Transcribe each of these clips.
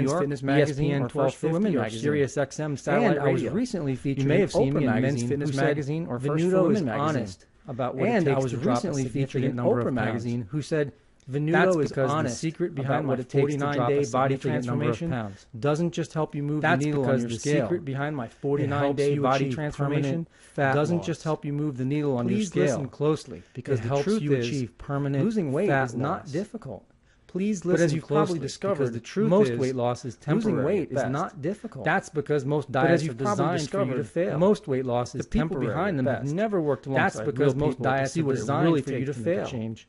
Men's York, Fitness Magazine, ESPN or First for Women magazine, Sirius XM satellite and I was radio. recently featured You may in have seen Oprah me in magazine, Men's Fitness who said Magazine or First for Venuto Women is magazine honest about what and it I takes was to drop a recently featured significant in number Oprah of pounds. magazine, who said Venuto That's is because honest the secret about behind what my it takes to drop a 49-day body significant number of transformation pounds. doesn't just help you move That's the needle on because your the scale. secret behind my It helps 49-day you body achieve transformation permanent fat doesn't loss. just help you move the needle on your Please scale. listen closely, because It the helps truth you is achieve permanent losing weight fat is not loss. difficult. Please But listen as you've closely, probably discovered, because the truth most is weight loss is temporary. losing weight at is best. not difficult. That's because most But as diets you've are probably designed for you to discovered, fail. most weight loss The is people temporary behind at them have best. never worked alongside That's because real most people to diets see are what it designed really for you takes to to make a fail. change.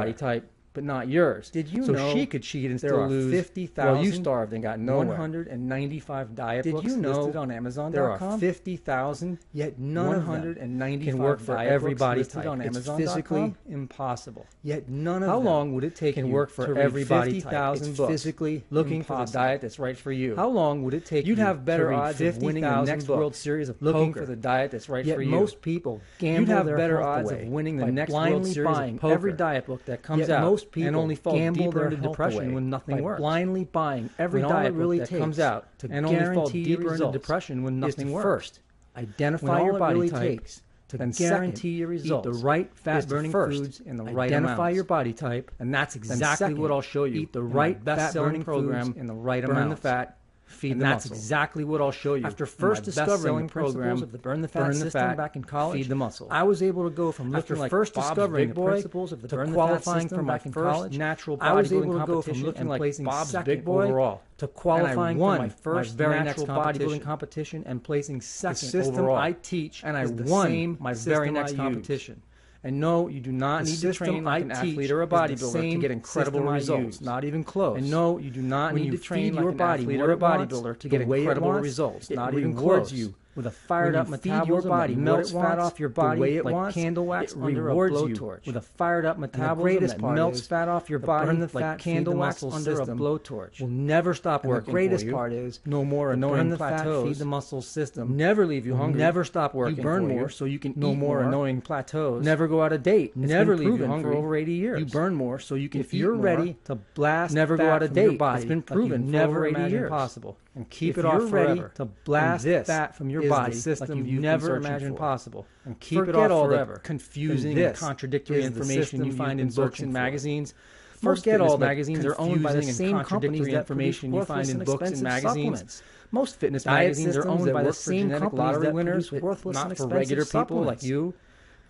body type, but not yours. Did you so know she could cheat and there still are lose 50,000 while you starved and got nowhere? 195 diet Did books you know listed on Amazon.com? there are 50,000, yet none of them 195 can work for diet every books body listed type. on It's Amazon.com? physically impossible. Yet none of How them long would it take can you work for to read every body 50,000 type. It's books physically looking for the impossible. diet that's right for you? How long would it take You'd you have better to read odds of winning the 50,000 next books World Series of looking poker for the diet that's right Yet for you? most people gamble You'd have their better health odds away of winning the by next World blindly Series of buying poker. every diet book that comes Yet out most people and only fall gamble deeper their into health depression away when nothing by works. blindly buying every When all diet it really book that takes comes out to and only fall guarantee deeper into results depression when is nothing to works. first Identify when your all it body really type, takes to then guarantee second, your results. Eat the right is to fat-burning first foods in the right identify amounts. your body type, And that's then exactly second, what I'll show you. Eat the in right my best-selling fat-burning program foods in the right Burn amounts. the Fat feed the muscle. That's exactly what I'll show you. After first discovering the principles of the burn the fat system back in college, feed the muscle, I was able to go from looking like first discovering the principles of the burn the fat system back in college, natural bodybuilding competition, and placing Bob's Big Boy overall, to qualifying for my first very next bodybuilding competition and placing second overall. The system I teach, and I won my very next competition. And no, you do not need to train like an athlete or a bodybuilder to get incredible results. Not even close. And no, you do not need to train like an athlete or a bodybuilder to get incredible results. Not even close. You with a fired up metabolism that melts fat off your body like candle wax under a blowtorch. With a fired up metabolism that melts fat off your body like candle wax under a blowtorch. Will never stop working. The greatest part is no more annoying plateaus. Feed the muscle system. Never leave you hungry. Never stop working. You burn more so you can no more annoying plateaus. Never go out of date. Never leave you hungry for over 80 years. You burn more so you can if you're ready to blast never go out of date. It's been proven never 80 years possible. And keep it off forever. To blast fat from your body system like you've never imagined possible. And keep it off forever. Confusing and contradictory information you find in books and magazines. Forget all magazines are owned by the same companies that information you find in books and magazines. Most fitness magazines are owned by the same companies lottery winners, not for regular people like you.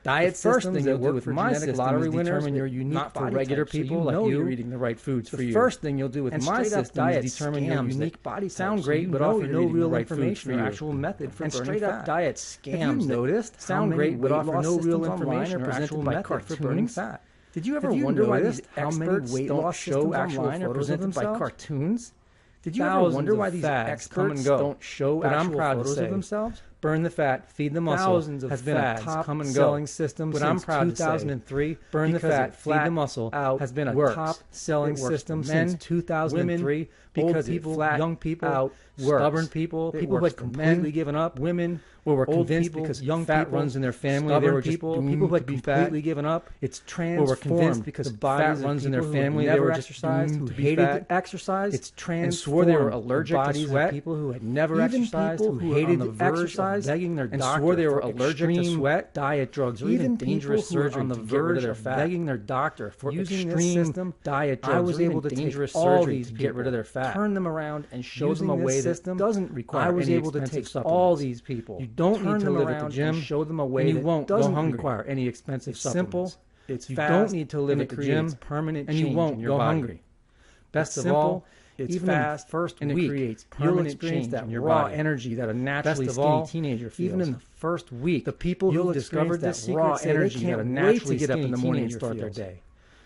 Diet systems that work with my system lottery winners determine your unique not for regular people like you. You're eating the right foods for you. The first thing you'll do with my system is determine your unique body type. Sound great, but offer no real information or actual method for burning straight up diet scams. Have you noticed? Sound great, but offer no real information or actual method for burning fat. Did you ever wonder why these experts don't show actual photos presented by cartoons? Did you ever wonder why these experts don't show actual photos of themselves? Burn the fat, feed the muscle has been a top selling system since 2003. Burn the fat, feed the muscle has been a top selling system since 2003 because people, young people, stubborn people, people who had completely given up, women were convinced because young fat runs in their family, they were people who had completely given up. It's transformed. Were convinced because fat runs in their family, they were just who hated to exercise. It's transformed and swore they were allergic to sweat. People who had never exercised, who hated to exercise, begging their doctor, and swore they were allergic to sweat, diet drugs, or even dangerous surgery on the verge of their fat, begging their doctor for using extreme system, diet drugs, I was able to dangerous surgery to get rid of their fat, turn them around, and show them a way that doesn't require. I was able to take all these people. You don't need to live at the gym. Show them a way that doesn't require any expensive supplements. It's simple. You don't need to live at the gym. Permanent change, and you won't go hungry. Best of all, it's fast, first and it creates permanent change that raw energy that a naturally skinny teenager feels. Even in the first week, the people who discovered this raw energy that a naturally get up in the morning and start their day.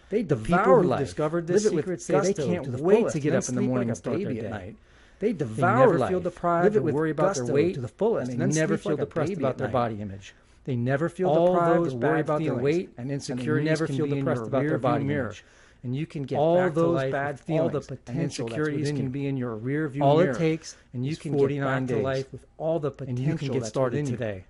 They devour life. Discovered this secret say they can't wait to get up in the morning and start their day. They devour life, feel deprived, and worry about their weight to the fullest, and they never feel depressed about their body image. They never feel deprived or worry about their weight and insecurities. Never feel depressed about their body image. And you can get all those bad feelings. All the potential insecurities can be in your rear view mirror. All it takes, and you can get back to life with all the potential. And you can get started today.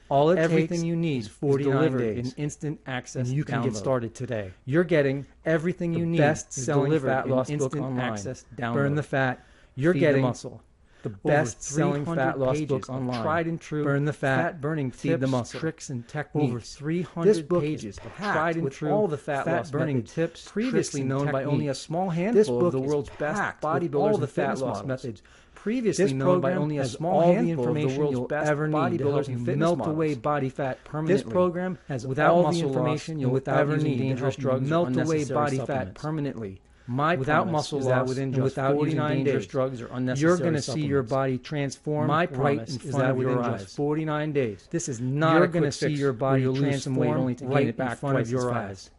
All it takes, you need is 49 days in instant access. And you can get started today. You're getting everything you need. Best-selling fat loss book online. Burn the fat. You're getting muscle. The best-selling fat loss book online. Tried and true. Burn the fat burning feed the muscle. Tricks and techniques. Over 300 pages. Tried and true. All the fat loss burning tips previously known by only a small handful of the world's best bodybuilders. All the fat loss methods previously known by only a small handful of the world's best bodybuilders who melt away body fat permanently. This program has without muscle information you'll ever need dangerous drugs melt away body fat permanently. Without muscle loss within just without 49 days, drugs or unnecessary you're going to see your body transform right in front of your eyes. Just 49 days. This is not a quick fix. You're going to see your body transform weight only to gain it back in front of your eyes.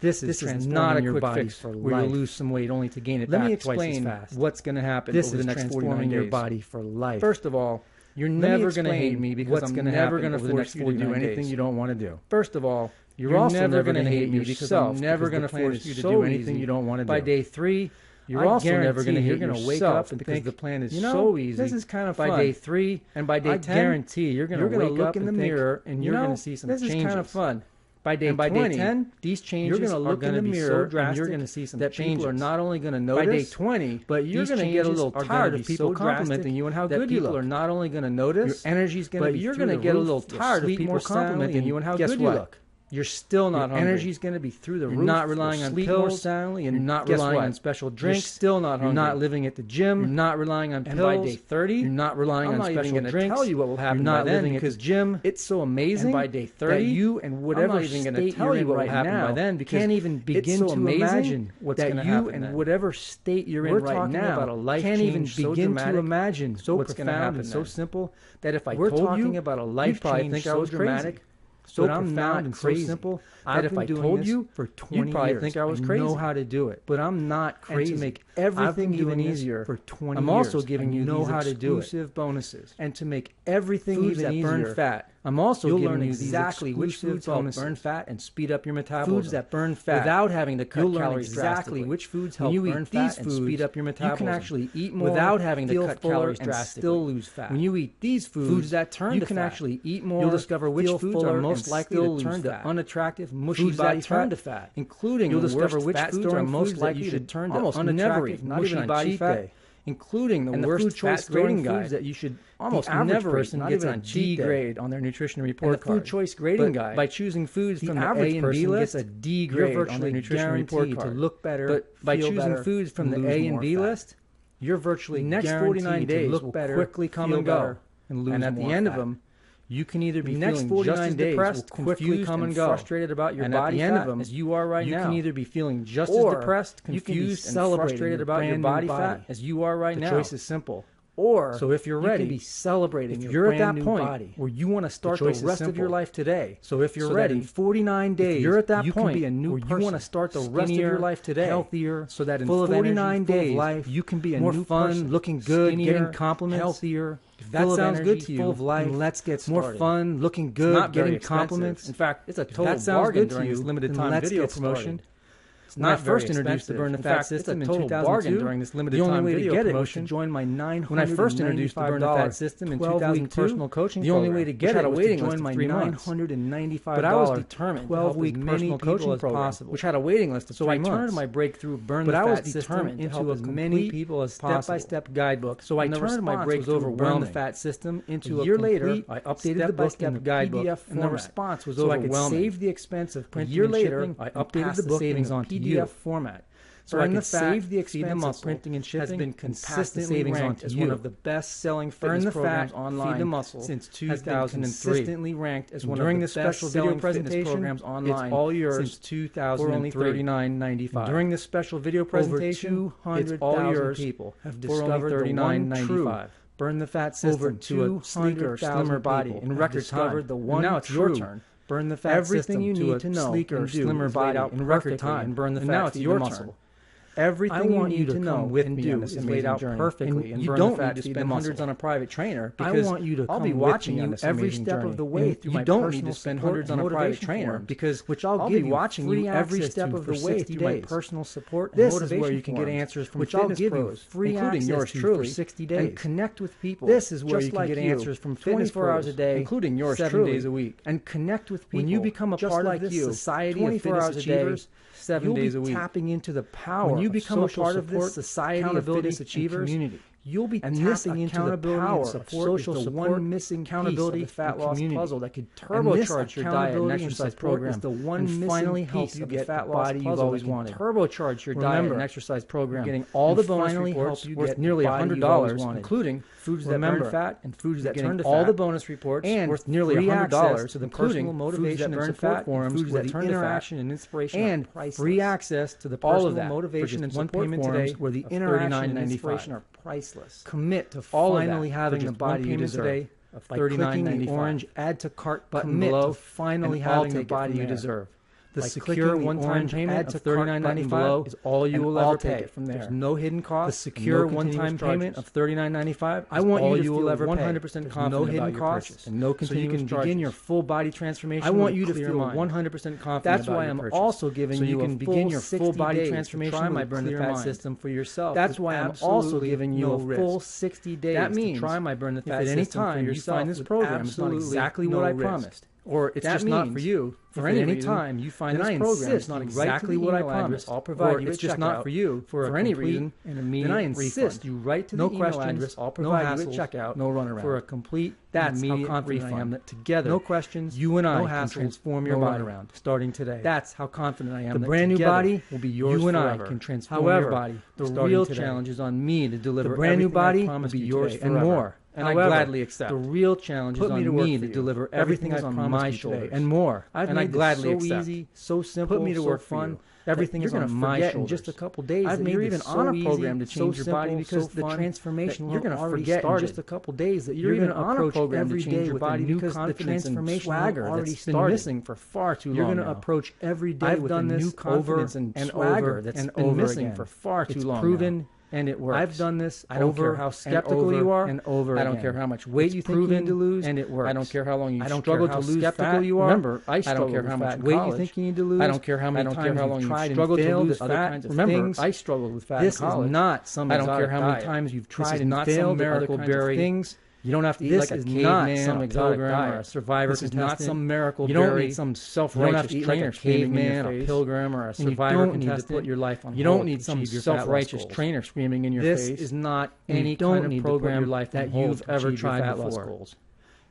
This is not a quick fix where you'll lose some weight only to gain it back twice as fast. Let me explain what's going to happen over the next 49 days. Your body for life. First of all, you're never going to hate me because I'm never going to force you to do anything you don't want to do. First of all, you're also never going to hate me because I'm never going to force you to do anything you don't want to do. By day 3, you're also never going to hate yourself wake up and think the plan is so easy. This is kind of fun. By day 3 and by day 10, I guarantee you're going to wake up in the mirror and you're going to see some changes. This is kind of fun. By day 10, these changes you're going to look in the mirror and you're going to see some changes. People are not only going to notice by day 20, but you're going to get a little tired of people complimenting you and how good you look. People are not only going to notice your energy's going to be you're going to get a little tired of people complimenting you and how good you look. You're still not hungry. Energy's going to be through the roof. You're not relying on pills more soundly, and you're not relying on special drinks. You're still not hungry. You're not living at the gym. You're not relying on pills. And by day 30, you're not relying on special drinks. I'm not even going to tell you what will happen by then. You're not living at the gym. It's so amazing. And by day 30, that you and whatever state you're in right now by then, because can't even begin to imagine what's going to happen. You and whatever state you're in right now about a life can't even begin to imagine what's going to happen. So simple that if I told you about a life change so dramatic, so profound and so simple that if I told you for 20 years, you'd probably think I was crazy. I know how to do it, but I'm not crazy. And to make everything even easier for 20 years, I'm also giving you these exclusive bonuses. And to make everything even easier, burn fat. I'm also giving you exactly which foods help burn fat and speed up your metabolism. Foods that burn fat without having to cut calories drastically. Which foods help burn fat and speed up your metabolism. You can actually eat more without having to cut calories drastically. Still lose fat. When you eat these foods that turn to fat, you can actually eat more. You'll discover which foods are most likely to turn to unattractive, mushy body fat, including you'll discover which foods are most likely to turn to unattractive, mushy body fat, including the worst choice grading guide that you should almost never person gets a D grade on their nutrition report card. The food choice grading guide, by choosing foods from the A and B list, gets a D grade on their nutrition report card. To look better, but by choosing foods from the A and B list, you're virtually next 49 days will quickly come and go, and at the end of them, you can either be feeling just as depressed, confused, and frustrated about your body fat as you are right now. You can either be feeling just as depressed, confused, and frustrated about your body fat as you are right now. The choice is simple. Or, so if you're ready, you can be celebrating if you're at that point where you want to start the rest of your life today. So if you're ready, in 49 days, you're at that point can be a new person, you want to start the rest of your life today, healthier, so that in 49 days, life, you can be a more new fun, person, looking good, getting compliments, healthier. If that sounds good to you, full of life, let's get started. More fun, looking good, getting compliments. In fact, it's a total bargain during this limited time video promotion. When I first introduced the Burn the Fat system in 2002, during this limited time video promotion, join my $995 when I first introduced the Burn the Fat system in 2002, personal coaching the only way to get it was to join my $995. But I was determined 12-week personal coaching program, which had a waiting list of 3 months. So I turned my breakthrough Burn the Fat system into as many people as step-by-step guidebook. So I turned my breakthrough Burn the Fat system into a year later. I updated the book in the PDF, and the response was overwhelming. So I could save the expense of printing and shipping. I updated the book in the PDF format. So I can save the expense of printing and shipping. Has been consistently ranked as one of the best-selling fitness programs online Feed the Muscle since 2003. Consistently ranked as one of the best-selling fitness programs online. It's all yours since 2003 for only $39.95. During this special video presentation, over 200,000 people have discovered the one true Burn the Fat system to a sleeker, slimmer body in record time. Now it's your turn. Burn the Fat everything you need to know, sleeker, slimmer body in record time, and burn the fat. Now it's your turn. Everything you need to know with and do is laid out perfectly. And you don't need to spend hundreds on a private trainer because I want you to I'll be watching you every step of the way through my personal support. You don't need to spend hundreds on a private trainer because I'll be watching you every step of the way through my personal support. This is where you can get answers from fitness pros, including yours truly, for 60 days, and connect with people. This is where you can get answers from fitness 24 hours a day, including yours 7 days a week, and connect with people. When you become a part of this society of fitness achievers, 7 days a week, tapping into the power. When you become a part of this society of fitness achievers community, you'll be tapping into the power of social support. The one missing accountability piece of the fat loss puzzle that could turbocharge your diet and exercise program. Is the one finally help you get the body you've always wanted. Turbocharge your diet and exercise program, getting all the bonus reports worth nearly $100, including foods that burn fat and foods that turn to fat. All the bonus reports worth nearly $100 to the personal motivation and support forums where the interaction and inspiration and free access to the personal motivation and support forums where the interaction and inspiration are priceless. Commit to finally having the body you deserve by clicking the orange Add to Cart button below. Finally having the body you deserve. The secure one-time payment of $39.95 is all you will ever pay from there. There's no hidden cost. The secure one-time payment of $39.95 is all you will ever pay. 100% confident no hidden costs and no continuous charges. So you can begin your full body transformation. I want you to feel 100% confident. That's why I'm also giving you a begin your full body transformation. Try my Burn the Fat system for yourself. That's why I'm also giving you a full 60 days. That means to try my Burn the Fat system for yourself. You find this program is not exactly what I promised, or it's just not for you, for any time you find this program is not exactly what I promised, I'll provide you it's just not for you for any reason, then I insist you write to the email address, I'll provide you at checkout, no runaround, for a complete, that's how confident I am that together, no questions, you and I can transform your body around starting today. That's how confident I am. The brand new body will be yours forever. You and I can transform your body. The real challenge is on me to deliver. The brand new body will be yours forever. And more. And I gladly accept. The real challenge is on me to deliver everything is on my shoulders and more. And I gladly accept. So easy, so simple, put me to work fun. Everything is on my shoulders. In just a couple days. I've made even on a program to change your body because the transformation you're going to forget in just a couple days that you're even on a program to change your body because the transformation swagger that's been missing for far too long. You're going to approach every day with a new confidence and swagger that's been missing for far too long. It's proven. And it works. I've done this. I don't care how skeptical you are. And over I don't care how much weight you think you need to lose. And it works. I don't care how long you struggle to lose fat. You are. Remember, I don't care how much weight you think you need to lose. I don't care how many times you've tried and failed to lose fat. Remember, I struggled with fat in college. This is not some exotic diet. I don't care how many times you've tried and failed miracle berry things. You don't have to eat like a caveman, some exotic diet, or a survivor. This is not some miracle berry. You don't need some self-righteous trainer screaming in your face. A pilgrim or a survivor contestant. To put your life on hold. You don't need some self-righteous trainer screaming in your face. This is not any kind of program that you've ever tried before.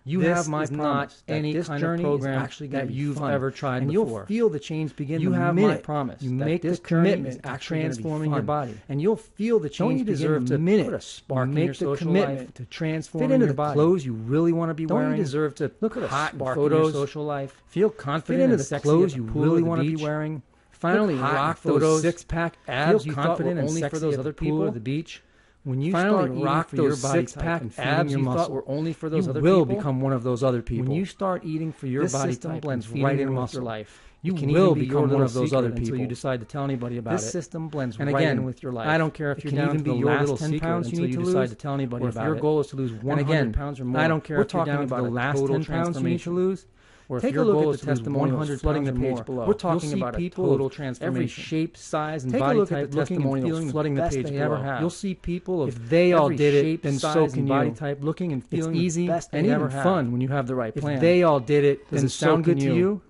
You have my promise that any kind of program that you've ever tried before. And you'll feel the change begin the minute. You have my promise. You make this commitment to transforming your body. And you'll feel the change begin the minute. Put a spark in your social life to transform your body. Fit into the clothes you really want to be wearing. Don't you deserve to look at a hot photos in your social life? Feel confident in the clothes you really want to be wearing. Finally rock those six-pack abs you thought were only for those other people at the beach. When you start rock those six-pack abs you thought were only for those other people, you will become one of those other people. When you start eating for your body type, blends right in with your life. You will become one of those other people until you decide to tell anybody about it. This system blends right in with your life. I don't care if you're down to the last 10 pounds you need to decide to tell anybody about it. Or if your goal is to lose 100 pounds or more. I don't care if you're down to the last 10 pounds you need to lose. Or if your goal is to lose 100 flooding the page below. We're talking about a total transformation. Every shape, size, and body type looking and feeling flooding the page below. You'll see people of if they all did it, then so can you. Body type looking and feeling easy and even fun when you have the right plan. If they all did it, does it sound good to you?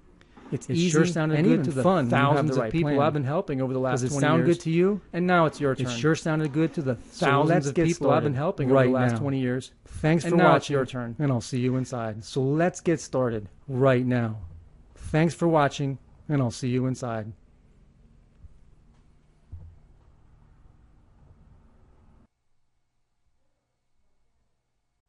It's easy sure sounded good to the fun thousands of people I've been helping over the last 20 years. Does it sound good to you? And now it's your turn. It sure sounded good to the thousands of people I've been helping over the last 20 years. Thanks for watching. It's your turn. And I'll see you inside. So let's get started right now. Thanks for watching, and I'll see you inside.